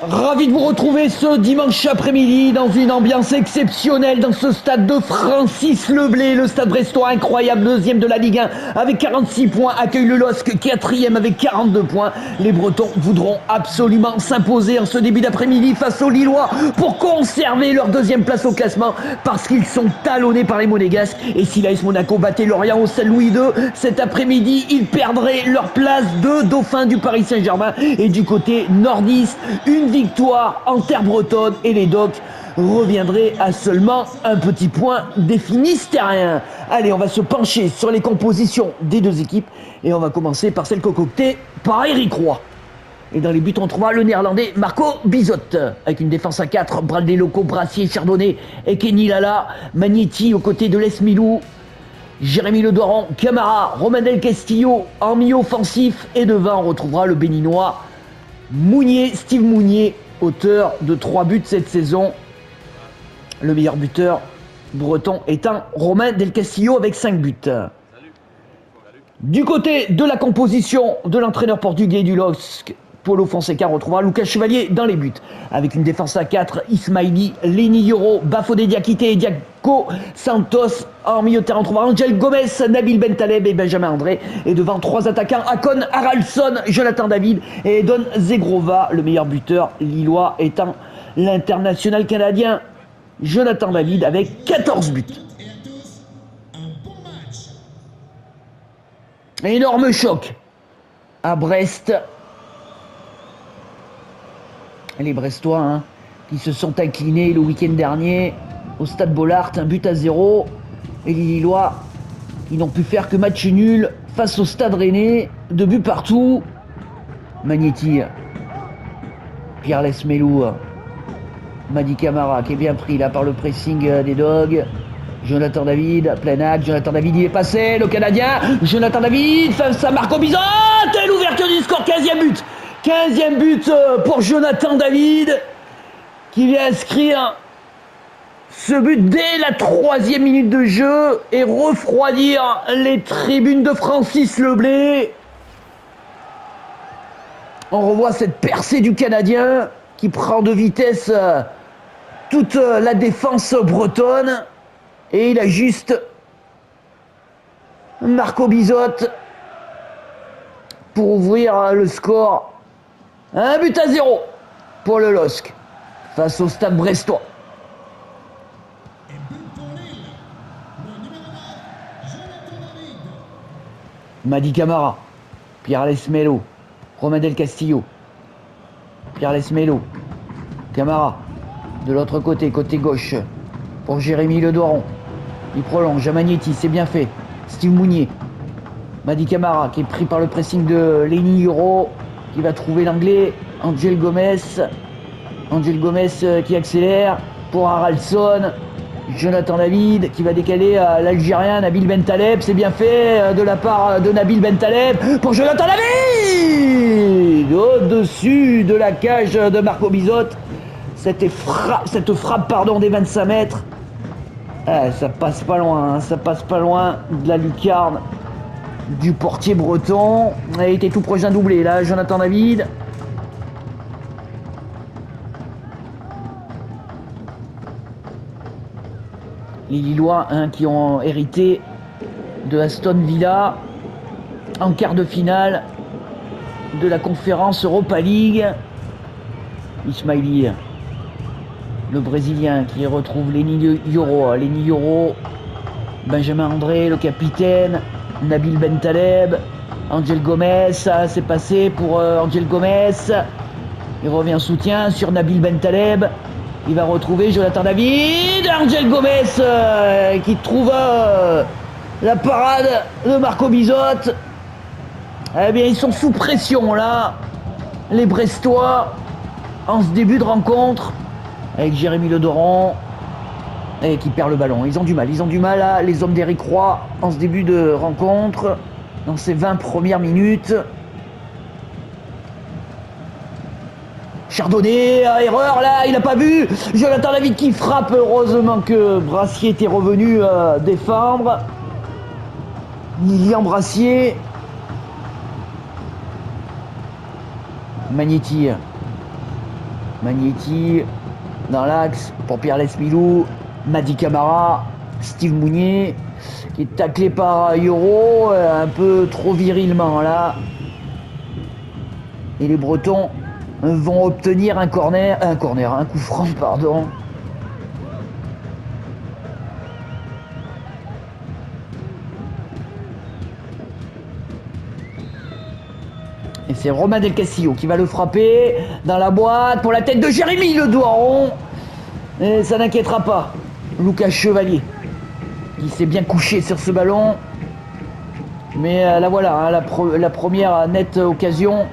Ravi de vous retrouver ce dimanche après-midi dans une ambiance exceptionnelle dans ce stade de Francis Leblay. Le stade brestois incroyable, deuxième de la Ligue 1 avec 46 points, accueille le LOSC quatrième avec 42 points. Les Bretons voudront absolument s'imposer en ce début d'après-midi face aux Lillois pour conserver leur deuxième place au classement parce qu'ils sont talonnés par les Monégasques. Et si l'AS Monaco battait Lorient au Stade Louis II cet après-midi, ils perdraient leur place de dauphin du Paris Saint-Germain. Et du côté nordiste, une victoire en terre bretonne et les Docs reviendraient à seulement un petit point des Finistériens. Allez, on va se pencher sur les compositions des deux équipes et on va commencer par celle concoctée par Eric Roy. Et dans les buts, on trouvera le néerlandais Marco Bizot, avec une défense à 4, Bradley Loco, Brassier, Chardonnay et Kenny Lala, Magnetti aux côtés de Les Milou, Jérémy Le Doiron, Camara, Romain Del Castillo en milieu offensif, et devant on retrouvera le béninois Mounier, Steve Mounier, auteur de 3 buts cette saison. Le meilleur buteur breton étant Romain Del Castillo avec 5 buts. Du côté de la composition de l'entraîneur portugais du LOSC, Paulo Fonseca, retrouvera Lucas Chevalier dans les buts. Avec une défense à 4, Ismaili, Leni Yoro, Bafodé Diakité et Diaco Santos. En milieu de terrain, on trouvera Angel Gomez, Nabil Bentaleb et Benjamin André. Et devant 3 attaquants, Akon Haraldsson, Jonathan David et Edon Zegrova. Le meilleur buteur lillois étant l'international canadien Jonathan David avec 14 buts. Énorme choc à Brest. Les Brestois qui se sont inclinés le week-end dernier au stade Bollaert, 1-0. Et les Lillois qui n'ont pu faire que match nul face au stade Rennais, 2 buts partout. Magnetti, Pierre Lesmelou, Madi Camara qui est bien pris là par le pressing des Dogs. Jonathan David, plein axe, Jonathan David il est passé, le Canadien, Jonathan David face à Marco Bizot, et l'ouverture du score, 15e but. 15e but pour Jonathan David, qui vient inscrire ce but dès la 3e minute de jeu et refroidir les tribunes de Francis Leblay. On revoit cette percée du Canadien qui prend de vitesse toute la défense bretonne. Et il ajuste Marco Bizot pour ouvrir le score. 1-0 pour le LOSC face au stade brestois. Madi Camara, Pierre Lesmelou, Romain Del Castillo, Pierre Lesmelou, Camara, de l'autre côté, côté gauche, pour Jérémy Le Doiron. Il prolonge à Magnetti, c'est bien fait. Steve Mounier, Madi Camara qui est pris par le pressing de Leni Yoro, qui va trouver l'anglais Angel Gomez. Angel Gomez qui accélère pour Haraldsson. Jonathan David qui va décaler à l'Algérien Nabil Bentaleb. C'est bien fait de la part de Nabil Bentaleb pour Jonathan David au-dessus de la cage de Marco Bizot. Cette frappe des 25 mètres. Ça passe pas loin, ça passe pas loin de la lucarne du portier breton. Il était tout proche d'un doublé là, Jonathan David. Les Lillois qui ont hérité de Aston Villa en quart de finale de la conférence Europa League. Ismaili, le Brésilien qui retrouve Leni Yoro, Benjamin André, le capitaine, Nabil Bentaleb, Angel Gomez, ça s'est passé pour Angel Gomez. Il revient en soutien sur Nabil Bentaleb. Il va retrouver Jonathan David, Angel Gomez qui trouve la parade de Marco Bizot. Eh bien, ils sont sous pression là, les Brestois, en ce début de rencontre, avec Jérémy Le Doiron et qui perd le ballon. Ils ont du mal là, les hommes d'Eric Roy, en ce début de rencontre, dans ces 20 premières minutes. Chardonnay, erreur là, il n'a pas vu. Jonathan David qui frappe, heureusement que Brassier était revenu défendre. Lilian Brassier. Magnetti. Magnetti dans l'axe pour Pierre Lesmilou. Madi Camara, Steve Mounier qui est taclé par Euro, un peu trop virilement là. Et les Bretons vont obtenir un coup franc, pardon. Et c'est Romain Del Castillo qui va le frapper dans la boîte pour la tête de Jérémy Le Doiron. Et ça n'inquiétera pas Lucas Chevalier qui s'est bien couché sur ce ballon. Mais là voilà, hein, la première nette occasion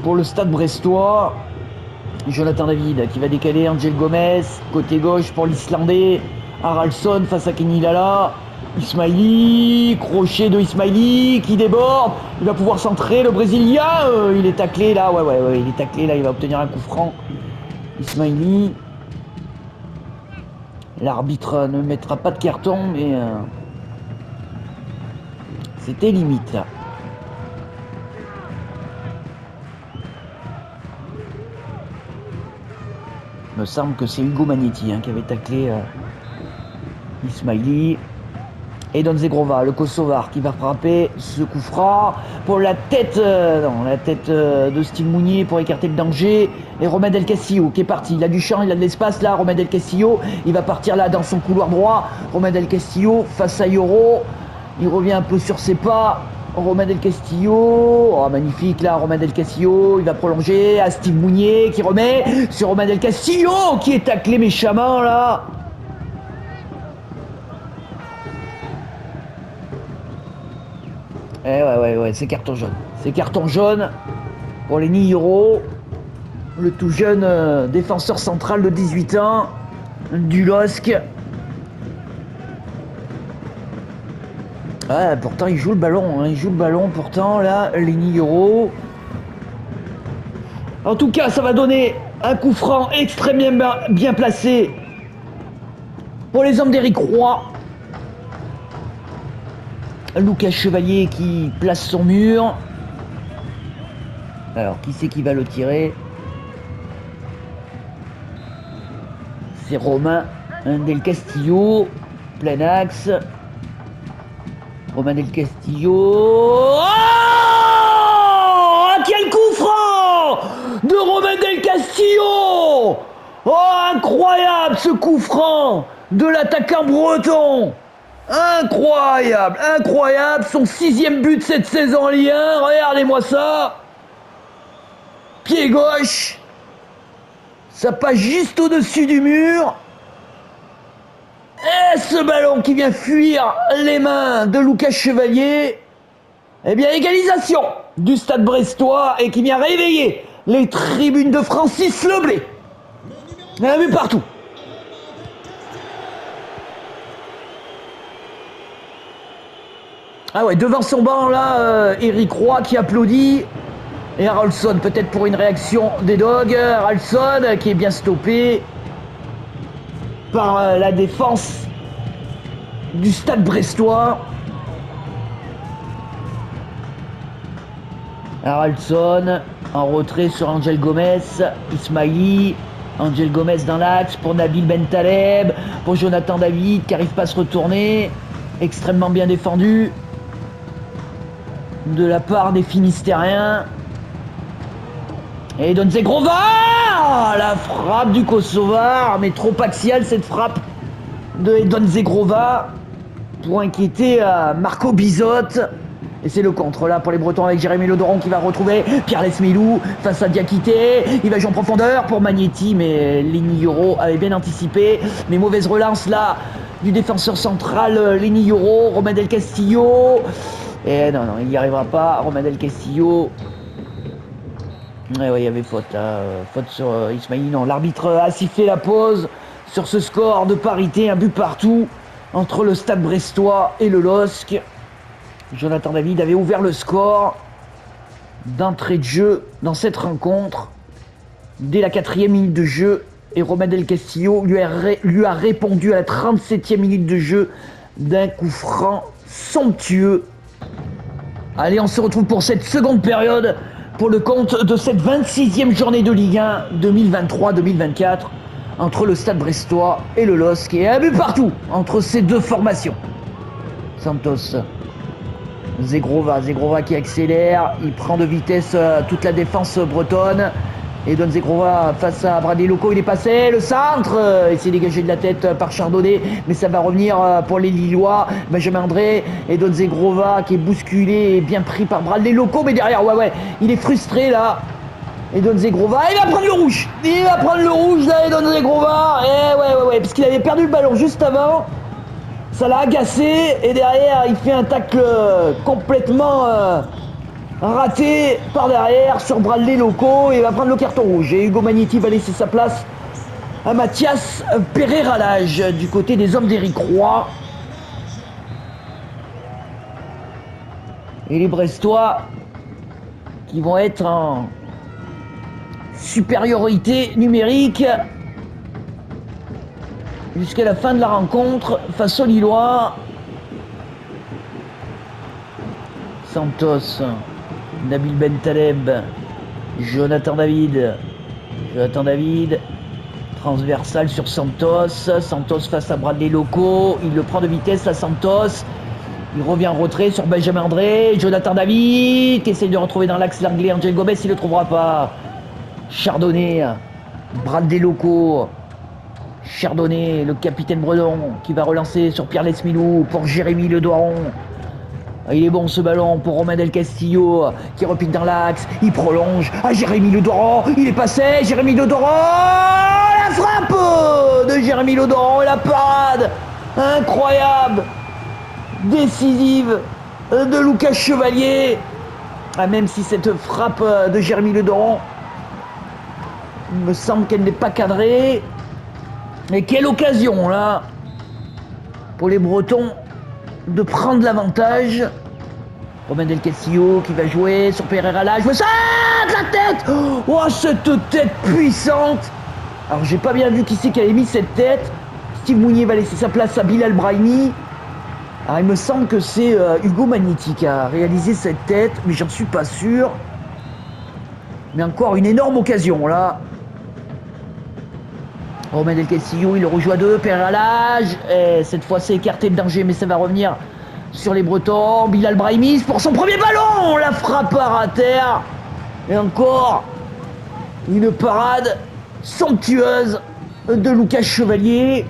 pour le Stade Brestois. Jonathan David qui va décaler Angel Gomez, côté gauche pour l'Islandais. Haraldsson face à Kenny Lala. Ismaili, crochet de Ismaili qui déborde. Il va pouvoir centrer le Brésilien. Il est taclé là, ouais, il est taclé là, il va obtenir un coup franc. Ismaili. L'arbitre ne mettra pas de carton, mais c'était limite là. Il me semble que c'est Hugo Magnetti qui avait taclé Ismaili. Et Don Zegrova, le Kosovar, qui va frapper ce coup franc pour la tête, de Steve Mounier pour écarter le danger. Et Romain Del Castillo qui est parti. Il a du champ, il a de l'espace là. Romain Del Castillo, il va partir là dans son couloir droit. Romain Del Castillo face à Euro. Il revient un peu sur ses pas. Romain Del Castillo, oh, magnifique là, Romain Del Castillo, il va prolonger à Steve Mounier qui remet sur Romain Del Castillo qui est taclé méchamment là. Ouais, c'est carton jaune. C'est carton jaune pour les Nihiro, le tout jeune défenseur central de 18 ans du LOSC. Ouais, pourtant il joue le ballon, pourtant là, les Nihiro. En tout cas, ça va donner un coup franc extrêmement bien placé pour les hommes d'Éric Roy. Lucas Chevalier qui place son mur. Alors, qui c'est qui va le tirer? C'est Romain Del Castillo. Plein axe. Romain Del Castillo. Oh, quel coup franc de Romain Del Castillo! Oh, incroyable ce coup franc de l'attaquant breton! Incroyable, son 6e but cette saison en Ligue 1, regardez-moi ça. Pied gauche, ça passe juste au-dessus du mur. Et ce ballon qui vient fuir les mains de Lucas Chevalier. Eh bien, égalisation du Stade Brestois et qui vient réveiller les tribunes de Francis Leblé. On a vu partout. Ah ouais, devant son banc là, Éric Roy qui applaudit. Et Haraldsson peut-être pour une réaction des Dogs. Haraldsson qui est bien stoppé par la défense du Stade Brestois. Haraldsson en retrait sur Angel Gomez. Ismaili. Angel Gomez dans l'axe pour Nabil Bentaleb. Pour Jonathan David qui n'arrive pas à se retourner. Extrêmement bien défendu de la part des Finistériens. Et Don Zegrova, la frappe du Kosovar, mais trop axiale cette frappe de Don Zegrova pour inquiéter Marco Bizot. Et c'est le contre là pour les Bretons avec Jérémy Le Doiron qui va retrouver Pierre Lesmilou face à Diakité. Il va jouer en profondeur pour Magnetti, mais Lenny Euro avait bien anticipé. Mais mauvaise relance là du défenseur central Lenny Euro, Romain Del Castillo. Et non, il n'y arrivera pas. Romain Del Castillo. Ouais, il y avait faute là. Faute sur Ismaili. Non, l'arbitre a sifflé la pause sur ce score de parité. Un but partout entre le Stade Brestois et le LOSC. Jonathan David avait ouvert le score d'entrée de jeu dans cette rencontre. Dès la 4e minute de jeu. Et Romain Del Castillo lui a répondu à la 37e minute de jeu d'un coup franc somptueux. Allez, on se retrouve pour cette seconde période pour le compte de cette 26e journée de Ligue 1 2023-2024 entre le Stade Brestois et le LOSC. Et un but partout entre ces deux formations. Santos, Zegrova qui accélère, il prend de vitesse toute la défense bretonne et donne Zegrova face à Bradley Loco, il est passé, le centre, il s'est dégagé de la tête par Chardonnay, mais ça va revenir pour les Lillois. Benjamin André et donne Zegrova qui est bousculé et bien pris par Bradley Loco, mais derrière, il est frustré là. Et donne Zegrova, il va prendre le rouge, là, et donne Zegrova, et parce qu'il avait perdu le ballon juste avant. Ça l'a agacé et derrière il fait un tacle complètement raté par derrière sur Bradley Loco et il va prendre le carton rouge. Et Hugo Magnetti va laisser sa place à Mathias Pereira-Lage du côté des hommes d'Éric Roy. Et les Brestois qui vont être en supériorité numérique jusqu'à la fin de la rencontre face aux Lillois. Santos, Nabil Bentaleb, Jonathan David, transversal sur Santos face à Bradley Loco, il le prend de vitesse à Santos, il revient en retrait sur Benjamin André, Jonathan David qui essaye de retrouver dans l'axe l'anglais Angel Gomez, il ne le trouvera pas. Chardonnay, Bradley Loco, Chardonnay, le capitaine breton qui va relancer sur Pierre Lesmilou pour Jérémy Le Doiron. Il est bon ce ballon pour Romain Del Castillo qui repique dans l'axe, il prolonge à Jérémy Le Doiron, il est passé, Jérémy Le Doiron, la frappe de Jérémy Le Doiron et la parade incroyable, décisive de Lucas Chevalier. Même si cette frappe de Jérémy Le Doiron, il me semble qu'elle n'est pas cadrée. Mais quelle occasion là pour les Bretons de prendre l'avantage. Romain Del Castillo qui va jouer sur Pereira-Lage. Je me sens la tête. Oh, cette tête puissante. Alors j'ai pas bien vu qui c'est qui avait mis cette tête. Steve Mounier va laisser sa place à Bilal Brahimi. Alors il me semble que c'est Hugo Magnetti qui a réalisé cette tête, mais j'en suis pas sûr. Mais encore une énorme occasion là. Romain Del Castillo, il le rejoue à deux, Pereira-Lage, et cette fois c'est écarté le danger, mais ça va revenir sur les Bretons. Bilal Brahimi pour son premier ballon, la frappe à terre, et encore une parade somptueuse de Lucas Chevalier.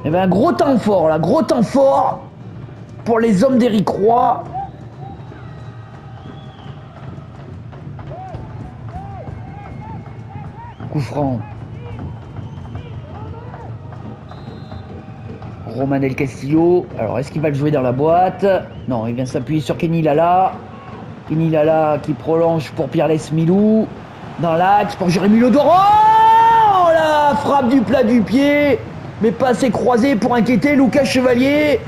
Et bien gros temps fort pour les hommes d'Éric Roy. Coup franc. Romain Del Castillo. Alors, est-ce qu'il va le jouer dans la boîte? Non, il vient s'appuyer sur Kenny Lala. Kenny Lala qui prolonge pour Pierre Lesmilou. Dans l'axe pour Jérémy Le Doiron. Oh, la frappe du plat du pied. Mais pas assez croisé pour inquiéter Lucas Chevalier.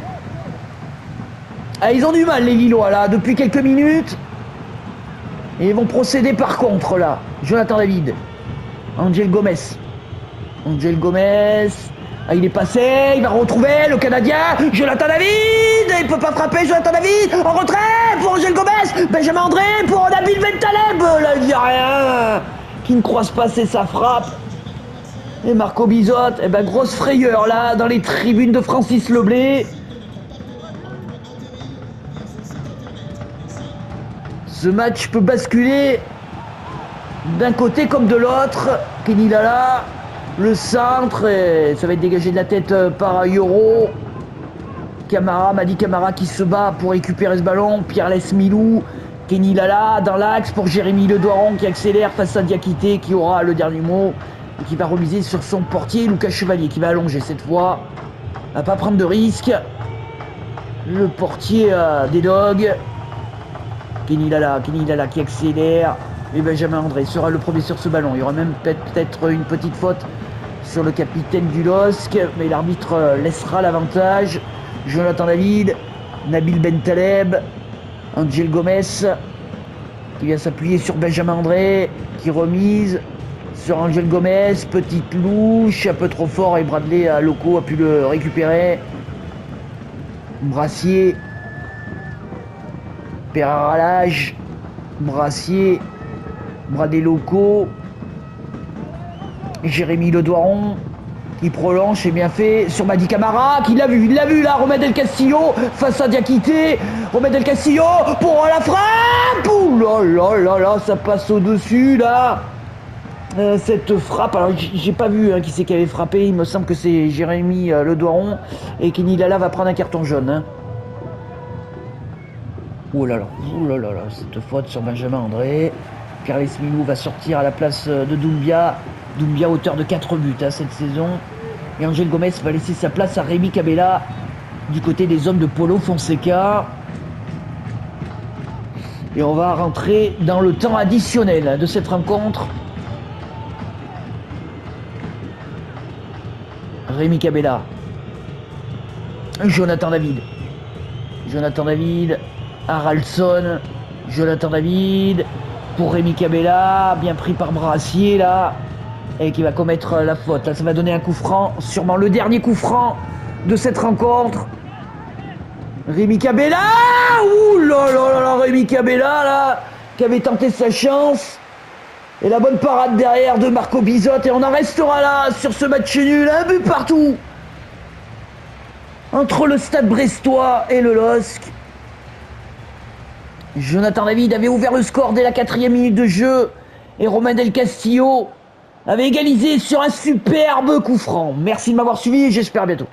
Ah, ils ont du mal, les Lillois, là, depuis quelques minutes. Et ils vont procéder par contre, là. Jonathan David. Angel Gomez. Ah, il est passé, il va retrouver le Canadien, Jonathan David, il peut pas frapper Jonathan David, en retrait pour Angel Gomez, Benjamin André pour Nabil Bentaleb, là il n'y a rien, qui ne croise pas, c'est sa frappe. Et Marco Bizotte, grosse frayeur là dans les tribunes de Francis Leblay. Ce match peut basculer d'un côté comme de l'autre. Kenny Lala, le centre, et ça va être dégagé de la tête par Euro. Madi Camara qui se bat pour récupérer ce ballon. Pierre Lesmilou, Kenny Lala dans l'axe pour Jérémy Le Doiron qui accélère face à Diakité qui aura le dernier mot et qui va remiser sur son portier Lucas Chevalier qui va allonger cette fois. À pas prendre de risque. Le portier des Dogs. Kenny Lala qui accélère. Et Benjamin André sera le premier sur ce ballon. Il y aura même peut-être une petite faute sur le capitaine du LOSC, mais l'arbitre laissera l'avantage. Jonathan David, Nabil Bentaleb, Angel Gomez qui vient s'appuyer sur Benjamin André, qui remise sur Angel Gomez, petite louche, un peu trop fort et Bradley Loco a pu le récupérer. Brassier Pereira à l'âge. Brassier. Bras des locaux. Jérémy Ledoiron qui prolonge, c'est bien fait sur Madi Camara, qui l'a vu là, Romain Del Castillo face à Diakité, Romain Del Castillo pour la frappe. Ouh là là là, ça passe au-dessus là. Cette frappe, alors j'ai pas vu qui c'est qui avait frappé, il me semble que c'est Jérémy Ledoiron et Kenny Lala va prendre un carton jaune. Hein. Ouh là là, cette faute sur Benjamin André. Carles Milou va sortir à la place de Doumbia. Doumbia auteur de 4 buts cette saison. Et Angel Gomez va laisser sa place à Rémi Cabella du côté des hommes de Paulo Fonseca. Et on va rentrer dans le temps additionnel de cette rencontre. Rémi Cabella. Jonathan David. Haraldson. Jonathan David. Pour Rémi Cabella. Bien pris par Brassier là. Et qui va commettre la faute. Là, ça va donner un coup franc. Sûrement le dernier coup franc de cette rencontre. Rémi Cabella. Ouh là là là, Rémi Cabella là. Qui avait tenté sa chance. Et la bonne parade derrière de Marco Bizotte. Et on en restera là sur ce match nul. Un but partout. Entre le Stade Brestois et le LOSC. Jonathan David avait ouvert le score dès la 4e minute de jeu. Et Romain Del Castillo avait égalisé sur un superbe coup franc. Merci de m'avoir suivi et j'espère à bientôt.